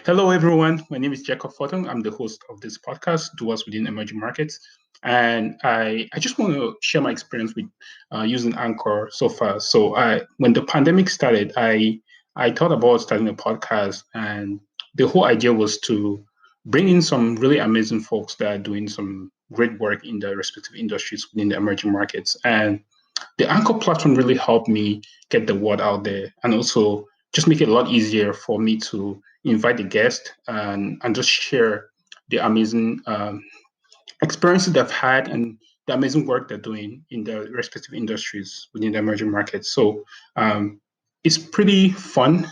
Hello, everyone. My name is Jacob Fortin. I'm the host of this podcast, Doers Within Emerging Markets. And I just want to share my experience with using Anchor so far. When the pandemic started, I thought about starting a podcast, and the whole idea was to bring in some really amazing folks that are doing some great work in their respective industries within the emerging markets. And the Anchor platform really helped me get the word out there, and also just make it a lot easier for me to invite the guest and just share the amazing experiences they've had and the amazing work they're doing in their respective industries within the emerging markets. So it's pretty fun.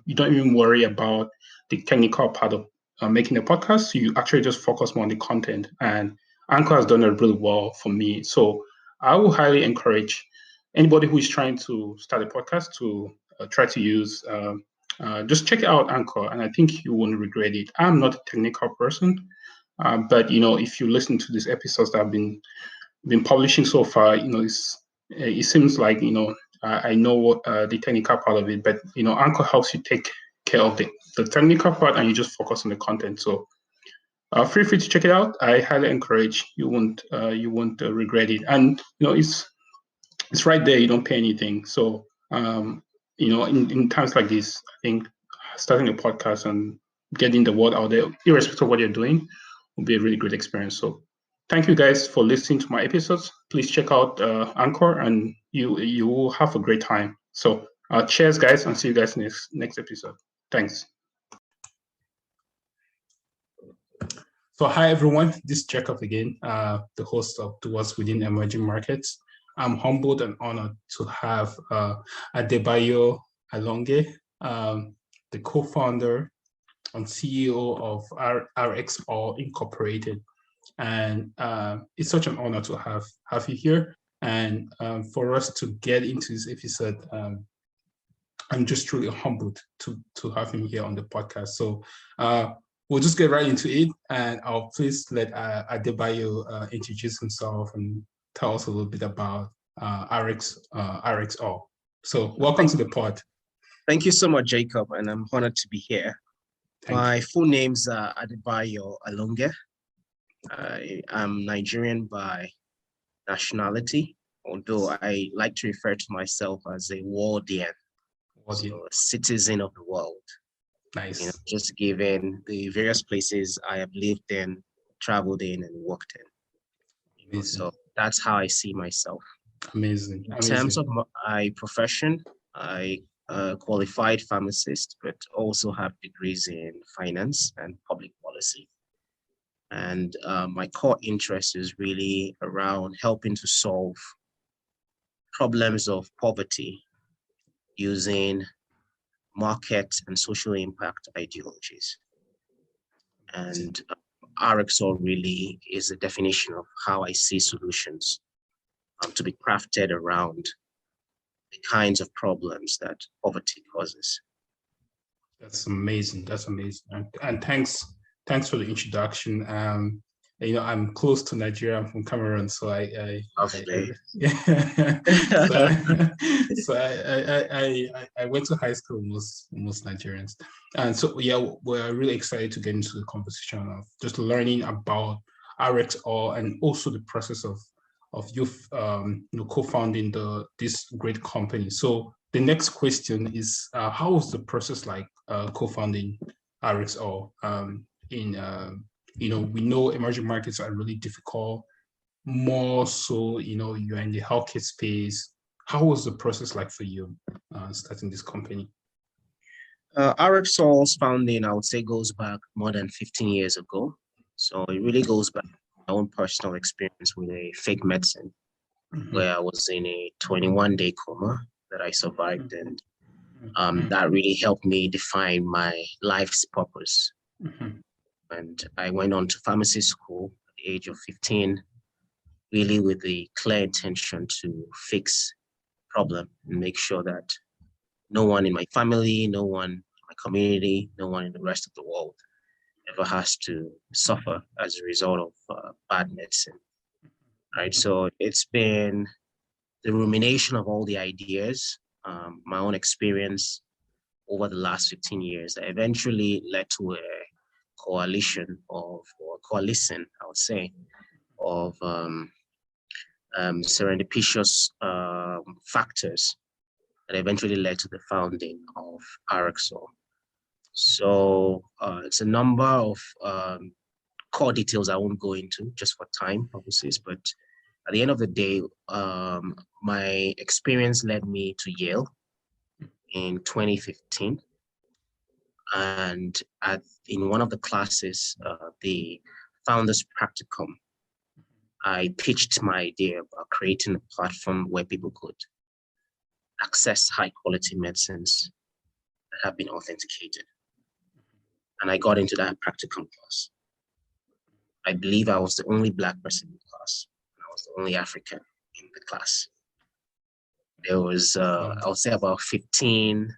You don't even worry about the technical part of making a podcast. You actually just focus more on the content. And Anchor has done it really well for me. So I will highly encourage anybody who is trying to start a podcast to try to use. Just check out Anchor, and I think you won't regret it. I'm not a technical person, but if you listen to these episodes that I've been publishing so far, it seems like I know what the technical part of it, but Anchor helps you take care of the technical part, and you just focus on the content. So feel free to check it out. I highly encourage. You won't regret it, and it's right there. You don't pay anything. So in times like this, I think starting a podcast and getting the word out there, irrespective of what you're doing, will be a really great experience. So thank you guys for listening to my episodes. Please check out Anchor, and you will have a great time. So cheers, guys, and see you guys next episode. Thanks. So hi, everyone. This is Jacob again, the host of Doers Within Emerging Markets. I'm humbled and honored to have Adebayo Alonge, the co-founder and CEO of RxAll Incorporated. And it's such an honor to have you here. And for us to get into this episode, I'm just truly humbled to have him here on the podcast. So we'll just get right into it, and I'll please let Adebayo introduce himself and tell us a little bit about RxAll. So welcome to the pod. Thank you so much, Jacob, and I'm honored to be here. My full name's Adebayo Alonge. I'm Nigerian by nationality, although I like to refer to myself as a worldian, so a citizen of the world. Nice. Just given the various places I have lived in, traveled in, and worked in. So that's how I see myself. Amazing. In terms of my profession, I qualified pharmacist, but also have degrees in finance and public policy. And my core interest is really around helping to solve problems of poverty using market and social impact ideologies. And RxAll really is a definition of how I see solutions to be crafted around the kinds of problems that poverty causes. That's amazing. That's amazing. And thanks for the introduction. I'm close to Nigeria. I'm from Cameroon, so I went to high school most Nigerians, and so we're really excited to get into the conversation of just learning about RxAll and also the process of you co-founding this great company. So the next question is, how was the process like co-founding RxAll? We know emerging markets are really difficult, more so, you're in the healthcare space. How was the process like for you starting this company? RxAll's founding, I would say, goes back more than 15 years ago. So it really goes back to my own personal experience with a fake medicine, where I was in a 21-day coma that I survived. And that really helped me define my life's purpose. And I went on to pharmacy school at the age of 15, really with the clear intention to fix the problem and make sure that no one in my family, no one in my community, no one in the rest of the world ever has to suffer as a result of bad medicine, right? So it's been the rumination of all the ideas, my own experience, over the last 15 years that eventually led to a coalition or coalescing, I would say, of serendipitous factors that eventually led to the founding of RxAll. So it's a number of core details I won't go into just for time purposes, but at the end of the day, my experience led me to Yale in 2015. And in one of the classes, the Founders Practicum, I pitched my idea about creating a platform where people could access high quality medicines that have been authenticated. And I got into that practicum class. I believe I was the only Black person in the class. And I was the only African in the class. There was, I would say, about 15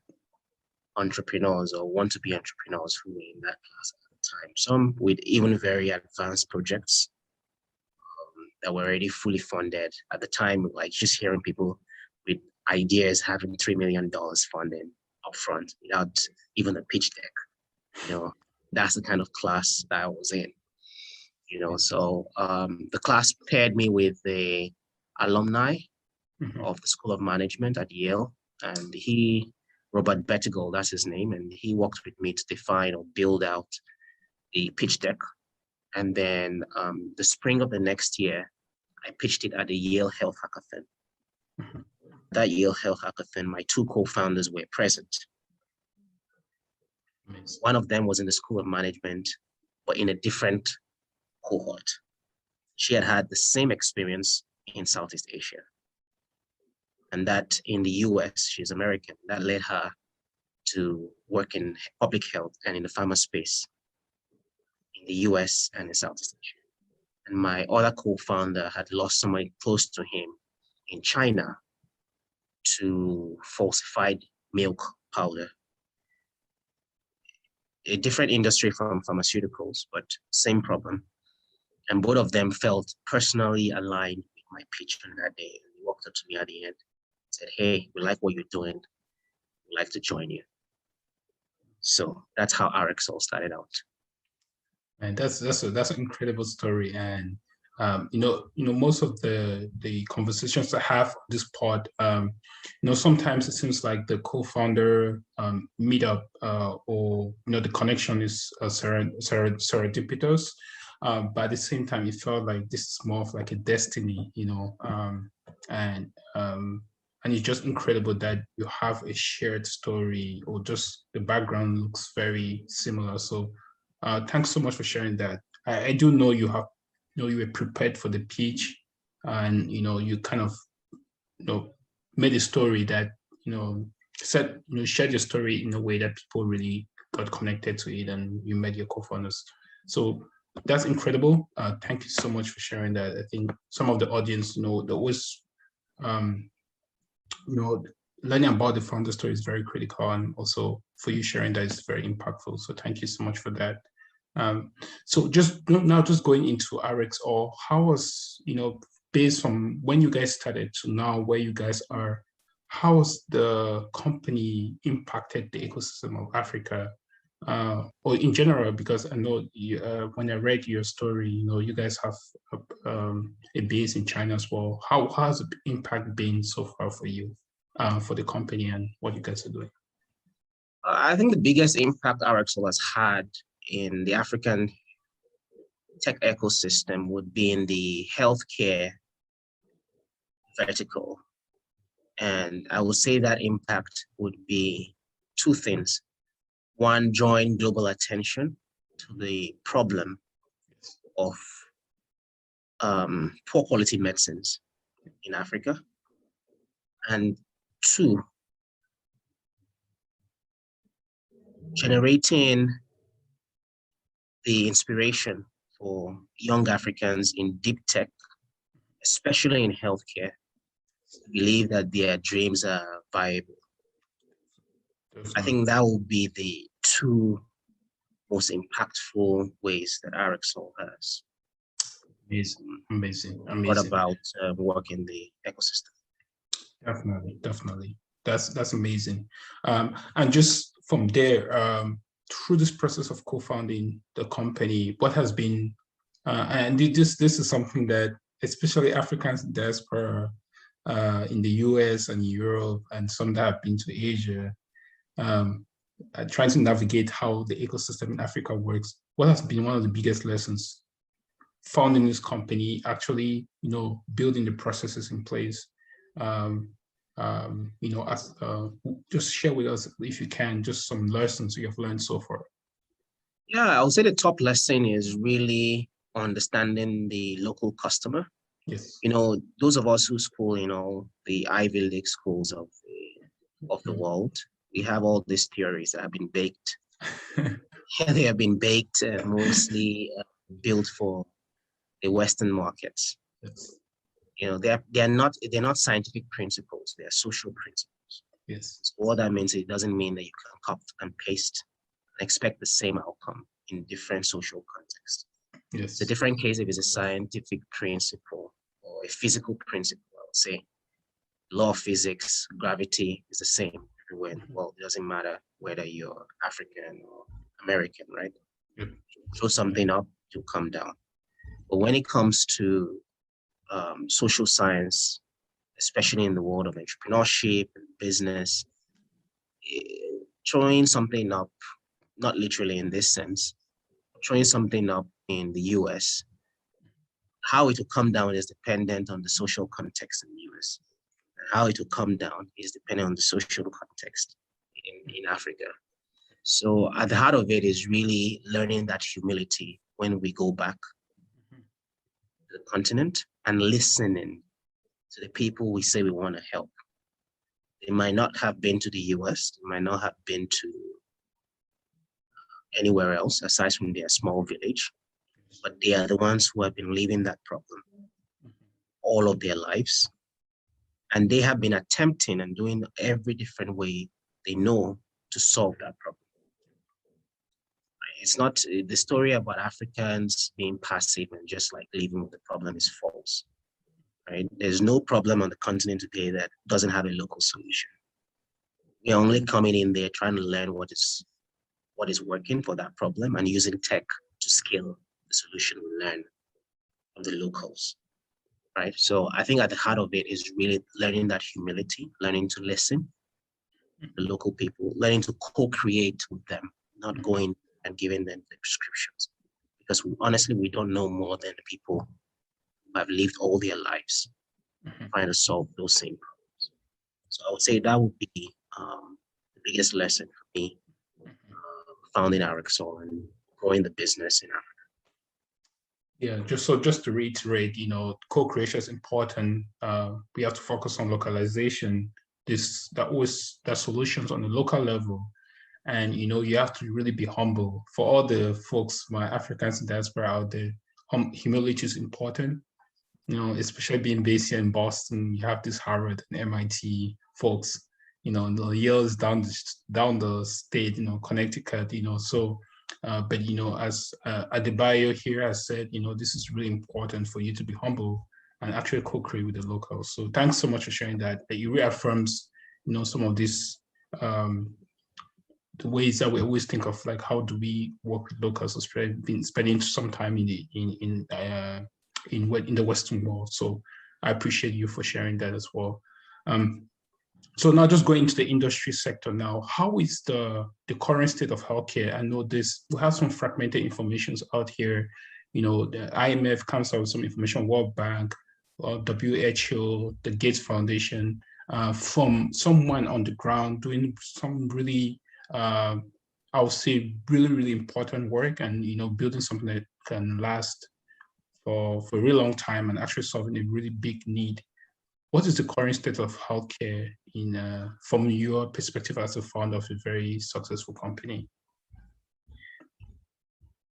entrepreneurs or want-to-be entrepreneurs who were in that class at the time. Some with even very advanced projects that were already fully funded. At the time, like just hearing people with ideas having $3 million funding upfront without even a pitch deck. That's the kind of class that I was in. So the class paired me with the alumni of the School of Management at Yale, and Robert Bettigal, that's his name, and he worked with me to define or build out the pitch deck. And then the spring of the next year, I pitched it at the Yale Health Hackathon. That Yale Health Hackathon, my two co-founders were present. One of them was in the School of Management, but in a different cohort. She had had the same experience in Southeast Asia. And that in the US, she's American, that led her to work in public health and in the pharma space in the US and in Southeast Asia. And my other co-founder had lost somebody close to him in China to falsified milk powder. A different industry from pharmaceuticals, but same problem. And both of them felt personally aligned with my pitch on that day. They walked up to me at the end, said, "Hey, we like what you're doing. We'd like to join you." So that's how RxAll started out. And that's an incredible story. And most of the conversations I have on this pod, sometimes it seems like the co-founder meetup or the connection is serendipitous. But at the same time, it felt like this is more of like a destiny, and it's just incredible that you have a shared story, or just the background looks very similar. So thanks so much for sharing that. I do know you were prepared for the pitch, and you kind of made a story that shared your story in a way that people really got connected to it, and you met your co-founders. So that's incredible. Thank you so much for sharing that. I think some of the audience, there was learning about the founder story is very critical, and also for you sharing that is very impactful. So thank you so much for that. So just going into RxAll, how was, based from when you guys started to now where you guys are, how has the company impacted the ecosystem of Africa, or in general? Because I know when I read your story, you guys have a base in China as well. How has the impact been so far for you, for the company, and what you guys are doing? I think the biggest impact RxAll has had in the African tech ecosystem would be in the healthcare vertical. And I would say that impact would be two things. One, drawing global attention to the problem of poor quality medicines in Africa. And two, generating the inspiration for young Africans in deep tech, especially in healthcare, to believe that their dreams are viable. I think that will be the two most impactful ways that RxAll has. Amazing. What about work in the ecosystem? Definitely. That's amazing. And just from there, through this process of co-founding the company, what has been, and this is something that especially Africans in diaspora in the US and Europe, and some that have been to Asia, trying to navigate how the ecosystem in Africa works. What has been one of the biggest lessons founding this company, actually, building the processes in place? Just share with us, if you can, just some lessons you have learned so far. Yeah, I would say the top lesson is really understanding the local customer. Yes. Those of us who school, the Ivy League schools of the world, we have all these theories that have been baked. They have been baked and mostly built for the Western markets. Yes. They're not scientific principles, they are social principles. Yes. So what that means, it doesn't mean that you can copy and paste and expect the same outcome in different social contexts. Yes. It's a different case if it's a scientific principle or a physical principle, I would say. Law of physics, gravity is the same everywhere in the world. It doesn't matter whether you're African or American, right? Yep. Throw something up to come down. But when it comes to social science, especially in the world of entrepreneurship and business, throwing something up, not literally in this sense, throwing something up in the US, how it will come down is dependent on the social context in the US. And how it will come down is dependent on the social context in Africa. So at the heart of it is really learning that humility when we go back to the continent and listening to the people we say we want to help. They might not have been to the US, they might not have been to anywhere else aside from their small village, but they are the ones who have been living that problem all of their lives. And they have been attempting and doing every different way they know to solve that problem. It's not the story about Africans being passive and just like living with the problem is false. Right? There's no problem on the continent today that doesn't have a local solution. We're only coming in there trying to learn what is working for that problem and using tech to scale the solution we learn from the locals. Right? So I think at the heart of it is really learning that humility, learning to listen to the local people, learning to co-create with them, not going and giving them the prescriptions. Because honestly, we don't know more than the people who have lived all their lives trying to solve those same problems. So I would say that would be the biggest lesson for me, founding RxAll and growing the business in Africa. Yeah, just to reiterate, co-creation is important. We have to focus on localization. That solutions on the local level, and you have to really be humble. For all the folks, my Africans in diaspora out there, humility is important. Especially being based here in Boston, you have this Harvard and MIT folks, the years down the state, Connecticut, so. But as Adebayo here has said, this is really important for you to be humble and actually co-create with the locals. So thanks so much for sharing that. It reaffirms, some of these the ways that we always think of, like, how do we work with locals? So been spending some time in the Western world. So I appreciate you for sharing that as well. So now just going into the industry sector now, how is the current state of healthcare? I know we have some fragmented information out here. The IMF comes out with some information, World Bank, WHO, the Gates Foundation, from someone on the ground doing some really, I would say, really, really important work, and building something that can last for a really long time and actually solving a really big need. What is the current state of healthcare from your perspective as a founder of a very successful company?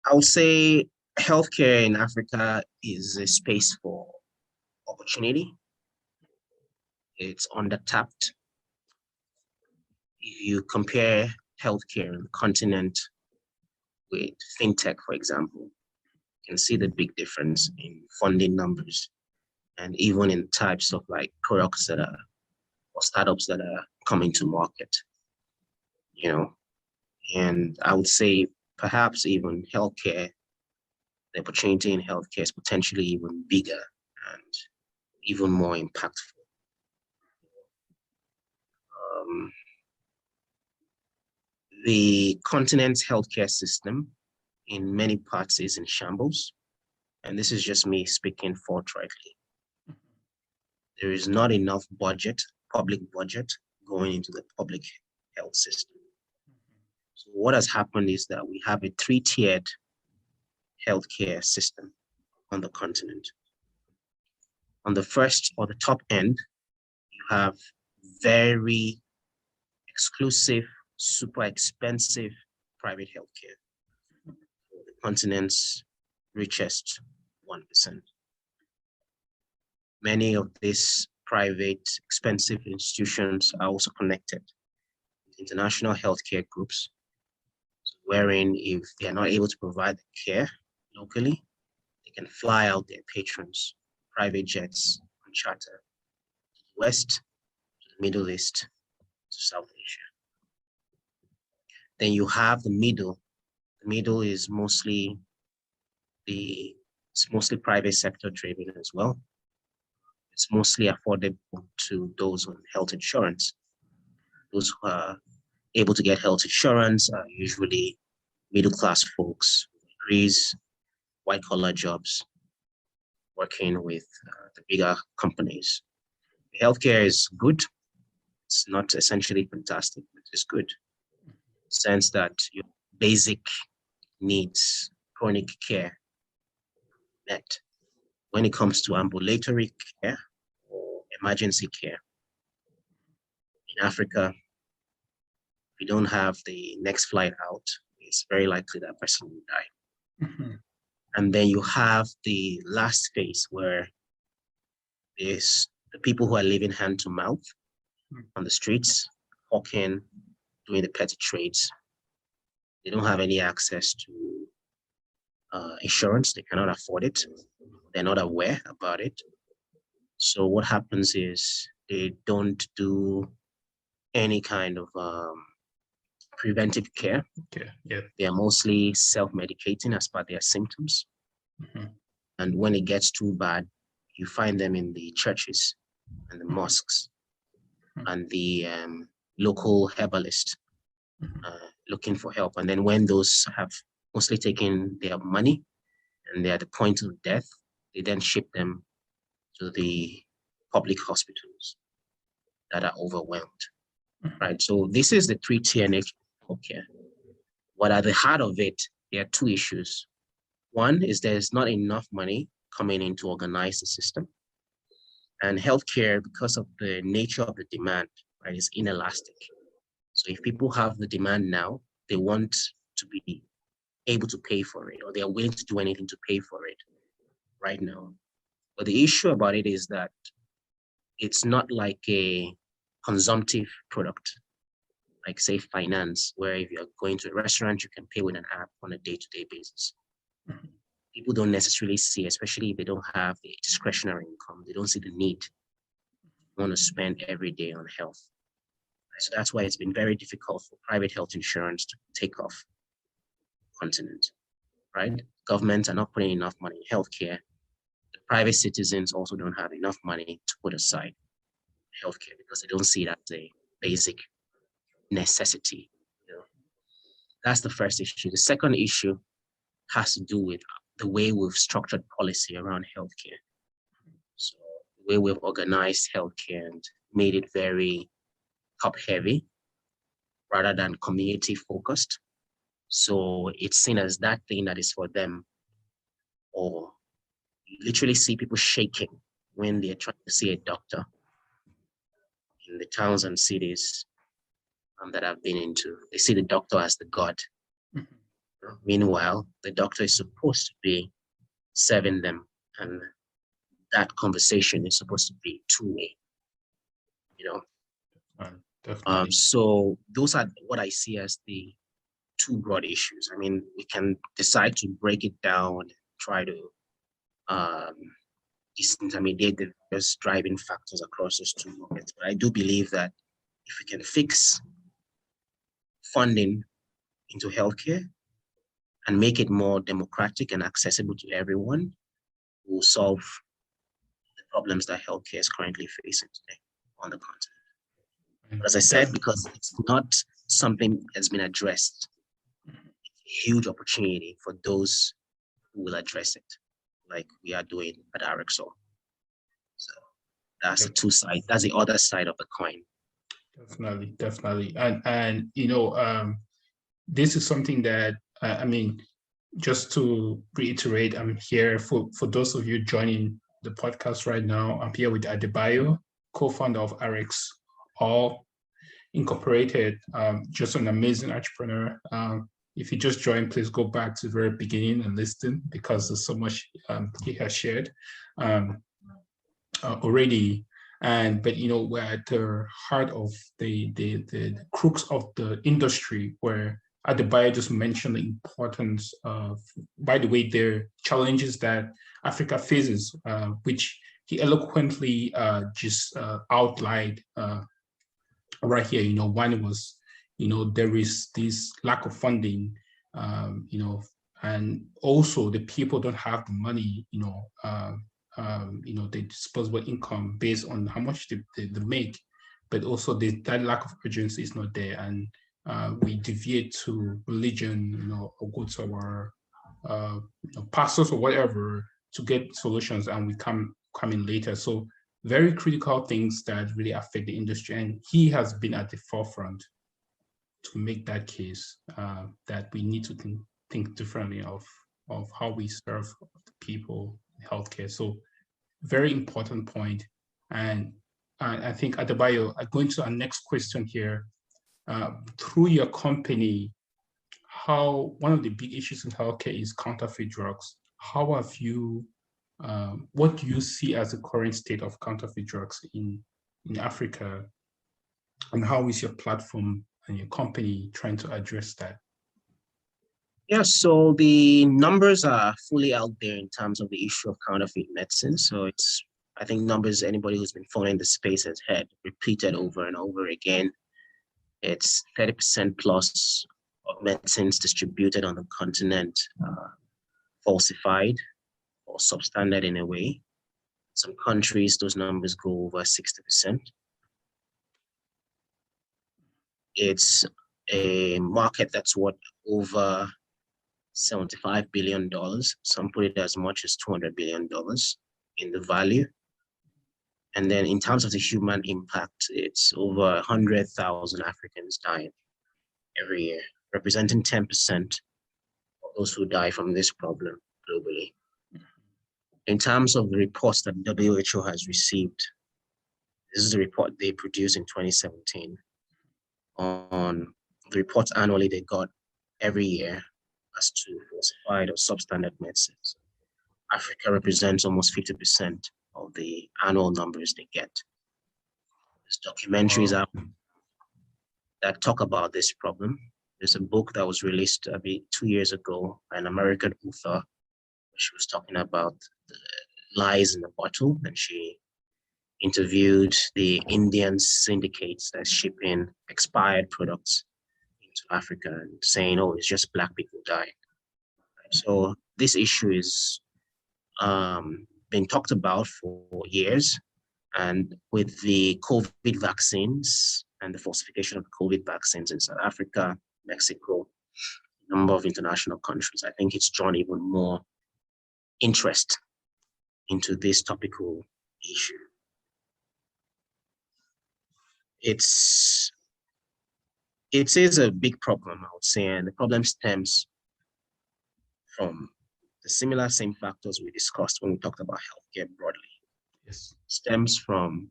I would say healthcare in Africa is a space for opportunity. It's undertapped. If you compare healthcare on the continent with fintech, for example, you can see the big difference in funding numbers and even in types of like products or startups that are coming to market. And I would say perhaps even healthcare, the opportunity in healthcare is potentially even bigger and even more impactful. The continent's healthcare system in many parts is in shambles. And this is just me speaking forthrightly. There is not enough budget, public budget, going into the public health system. So what has happened is that we have a three-tiered healthcare system on the continent. On the first or the top end, you have very exclusive, super expensive private healthcare. The continent's richest 1%. Many of these private, expensive institutions are also connected with international healthcare groups, wherein if they are not able to provide the care locally, they can fly out their patrons, private jets on charter to the West, to the Middle East, to South Asia. Then you have the middle. The middle is mostly private sector driven as well. It's mostly affordable to those on health insurance. Those who are able to get health insurance are usually middle-class folks, degrees, white-collar jobs, working with the bigger companies. The healthcare is good. It's not essentially fantastic, but it's good. In the sense that your basic needs, chronic care, met. When it comes to ambulatory care or emergency care, in Africa, if you don't have the next flight out, it's very likely that person will die. Mm-hmm. And then you have the last phase where there's the people who are living hand to mouth on the streets, hawking, doing the petty trades. They don't have any access to insurance. They cannot afford it. They're not aware about it. So what happens is they don't do any kind of preventive care. Okay. Yeah. They are mostly self-medicating as per their symptoms. Mm-hmm. And when it gets too bad, you find them in the churches and the mosques and the local herbalist looking for help. And then when those have mostly taken their money and they're at the point of death, they then ship them to the public hospitals that are overwhelmed, right? So this is the three-tier nature of care. What at the heart of it, there are two issues. One is there's not enough money coming in to organize the system. And healthcare, because of the nature of the demand, right, is inelastic. So if people have the demand now, they want to be able to pay for it, or they are willing to do anything to pay for it right now. But the issue about it is that it's not like a consumptive product, like say finance, where if you're going to a restaurant, you can pay with an app on a day-to-day basis. Mm-hmm. People don't necessarily see, especially if they don't have the discretionary income, they don't see the need to want to spend every day on health. So that's why it's been very difficult for private health insurance to take off the continent, right? Governments are not putting enough money in healthcare. The private citizens also don't have enough money to put aside healthcare because they don't see it as a basic necessity. You know? That's the first issue. The second issue has to do with the way we've structured policy around healthcare. So the way we've organized healthcare and made it very top-heavy rather than community-focused. So it's seen as that thing that is for them, or you literally see people shaking when they're trying to see a doctor in the towns and cities that I've been into. They see the doctor as the god. Mm-hmm. Meanwhile, the doctor is supposed to be serving them, and that conversation is supposed to be two-way, you know. Definitely. So those are what I see as the two broad issues. I mean, we can decide to break it down and try to disintermediate the various driving factors across those two markets. But I do believe that if we can fix funding into healthcare and make it more democratic and accessible to everyone will solve the problems that healthcare is currently facing today on the continent. But as I said, because it's not something that's been addressed, it's a huge opportunity for those who will address it, like we are doing at RxAll. So that's the two sides. That's the other side of the coin. Definitely. And this is something that, I mean, just to reiterate, I'm here for those of you joining the podcast right now. I'm here with Adebayo, co-founder of RxAll Incorporated, just an amazing entrepreneur. If you just joined, please go back to the very beginning and listen, because there's so much he has shared already. But we're at the heart of the crux of the industry, where Adebayo just mentioned the importance of, by the way, the challenges that Africa faces, which he eloquently just outlined right here. One was, there is this lack of funding, and also the people don't have the money, the disposable income based on how much they make, but also that lack of urgency is not there, and we deviate to religion, or go to our pastors or whatever to get solutions, and we come in later. So very critical things that really affect the industry, and he has been at the forefront to make that case, that we need to think differently of how we serve the people in healthcare. So very important point. And I think, Adebayo, going to our next question here, through your company, one of the big issues in healthcare is counterfeit drugs. How have you, what do you see as the current state of counterfeit drugs in Africa, and how is your platform and your company trying to address that? Yeah, so the numbers are fully out there in terms of the issue of counterfeit medicine. So I think numbers anybody who's been following the space has had repeated over and over again. It's 30% plus of medicines distributed on the continent falsified or substandard in a way. Some countries, those numbers go over 60%. It's a market that's worth over $75 billion. Some put it as much as $200 billion in the value. And then in terms of the human impact, it's over 100,000 Africans dying every year, representing 10% of those who die from this problem globally. In terms of the reports that WHO has received, this is the report they produced in 2017 on the reports annually they got every year as to falsified or substandard medicines. Africa represents almost 50% of the annual numbers they get. There's documentaries out that talk about this problem. There's a book that was released 2 years ago by an American author. She was talking about the lies in the bottle, and she interviewed the Indian syndicates that ship in expired products into Africa and saying, oh, it's just Black people dying. So this issue is been talked about for years, and with the COVID vaccines and the falsification of COVID vaccines in South Africa, Mexico, a number of international countries, I think it's drawn even more interest into this topical issue. It is a big problem, I would say, and the problem stems from the same factors we discussed when we talked about healthcare broadly. Yes. Stems from,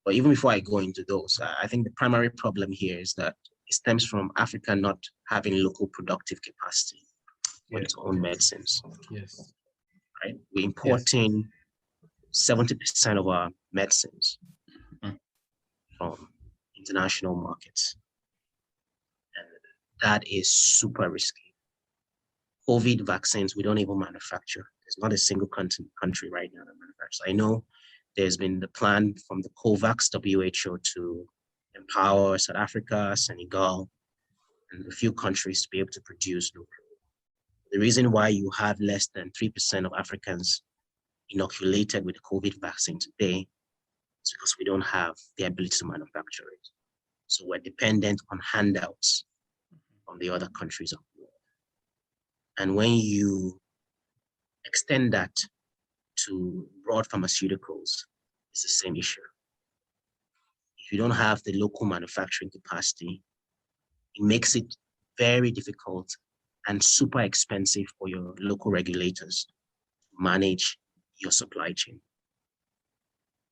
but even before I go into those, I think the primary problem here is that it stems from Africa not having local productive capacity for its own medicines. Yes. Right? We're importing 70% of our medicines from international markets. And that is super risky. COVID vaccines, we don't even manufacture. There's not a single country right now that manufactures. I know there's been the plan from the COVAX WHO to empower South Africa, Senegal, and a few countries to be able to produce locally. The reason why you have less than 3% of Africans inoculated with the COVID vaccine today is because we don't have the ability to manufacture it. So we're dependent on handouts from the other countries of the world. And when you extend that to broad pharmaceuticals, it's the same issue. If you don't have the local manufacturing capacity, it makes it very difficult and super expensive for your local regulators to manage your supply chain.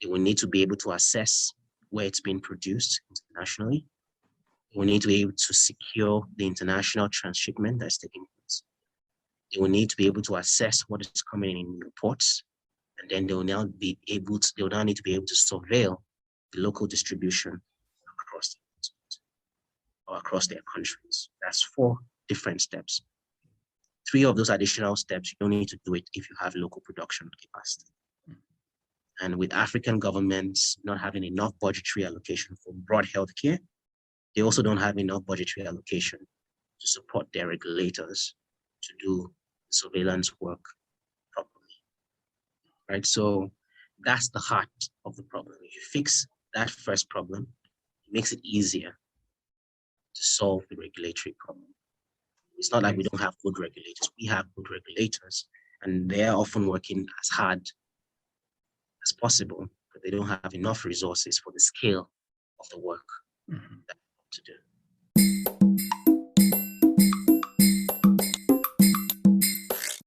They will need to be able to assess where it's being produced internationally. They will need to be able to secure the international transshipment that's taking place. They will need to be able to assess what is coming in your ports, and then they will now need to be able to surveil the local distribution across the continent or across their countries. That's 4 different steps. 3 of those additional steps, you don't need to do it if you have local production capacity. And with African governments not having enough budgetary allocation for broad healthcare, they also don't have enough budgetary allocation to support their regulators to do surveillance work properly, right? So that's the heart of the problem. If you fix that first problem, it makes it easier to solve the regulatory problem. It's not like we don't have good regulators. We have good regulators, and they're often working as hard as possible, but they don't have enough resources for the scale of the work that they want to do.